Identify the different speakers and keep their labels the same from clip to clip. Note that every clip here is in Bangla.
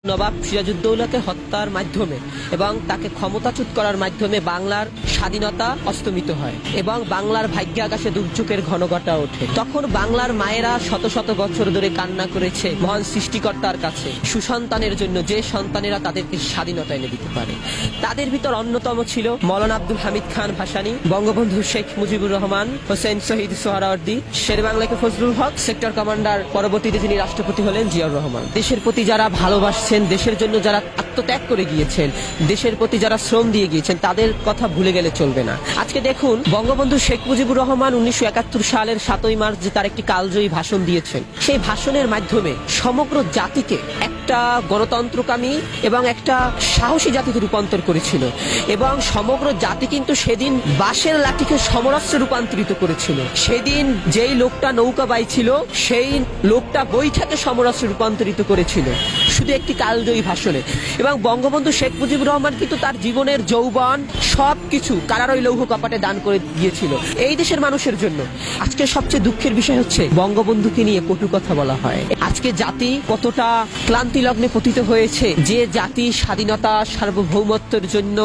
Speaker 1: নবাব সিরাজউদ্দৌলাকে হত্যার মাধ্যমে এবং তাকে ক্ষমতাচ্যুত করার মাধ্যমে বাংলার স্বাধীনতা অস্তমিত হয় এবং বাংলার ভাগ্য আকাশে দুর্যোগের ঘনঘটা ওঠে। তখন বাংলার মায়েরা শত শত বছর ধরে কান্না করেছে মহান সৃষ্টিকর্তার কাছে সুসন্তানের জন্য, যে সন্তানেরা তাদেরকে স্বাধীনতা এনে দিতে পারে। তাদের ভিতর অন্যতম ছিল মৌলানা আব্দুল হামিদ খান ভাসানী, বঙ্গবন্ধু শেখ মুজিবুর রহমান, হোসেন শহীদ সোহরাওয়ার্দী, শের বাংলাকে ফজলুল হক, সেক্টর কমান্ডার, পরবর্তীতে যিনি রাষ্ট্রপতি হলেন জিয়াউর রহমান। দেশের প্রতি যারা ভালোবাসছেন, দেশের জন্য যারা আত্মত্যাগ করে গিয়েছেন, দেশের প্রতি যারা শ্রম দিয়ে গিয়েছেন, তাদের কথা ভুলে গেলে চলবে না। আজকে দেখুন, বঙ্গবন্ধু শেখ মুজিবুর রহমান 1971 সালের 7ই মার্চ যে তার একটি কালজয়ী ভাষণ দিয়েছেন, সেই ভাষণের মাধ্যমে সমগ্র জাতিকে একটা গণতন্ত্রকামী এবং একটা সাহসী জাতিতে রূপান্তর করেছিল এবং সমগ্র জাতি কিন্তু সেদিন বাঁশের লাঠিকে সমরাস্ত্রে রূপান্তরিত করেছিল। সেদিন যেই লোকটা নৌকা বাইছিল, সেই লোকটা বৈঠাকে সমরাস্ত্রে রূপান্তরিত করেছিল শুধু একটি কালজয়ী ভাষণে। এবং বঙ্গবন্ধু শেখ মুজিবুর রহমান কিন্তু তার জীবনের যৌবন সবকিছু কারারই লৌহ কপাটে দান করে দিয়েছিল এই দেশের মানুষের জন্য। আজকে সবচেয়ে দুঃখের বিষয় হচ্ছে বঙ্গবন্ধুকে নিয়ে কটু কথা বলা হয়। আজকে জাতি কতটা ক্লান্তি লগ্নে পতিত হয়েছে, যে জাতি স্বাধীনতা সার্বভৌমত্বের জন্য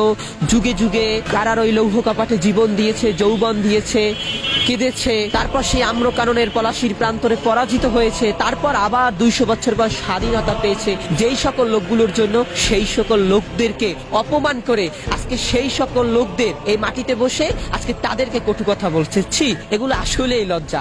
Speaker 1: যুগে যুগে কারারই লৌহ কপাটে জীবন দিয়েছে, যৌবন দিয়েছে, কেঁদেছে, তারপর সেই আম্রকাননের পলাশির প্রান্তরে পরাজিত হয়েছে, তারপর আবার 200 বছর পর স্বাধীনতা পেয়েছে। যেই সকল লোকগুলোর জন্য সেই সকল লোকদেরকে অপমান করে আজকে সেই সকল লোকদের এই মাটিতে বসে আজকে তাদেরকে কটু কথা বলছে। ছি, এগুলো আসলেই লজ্জা।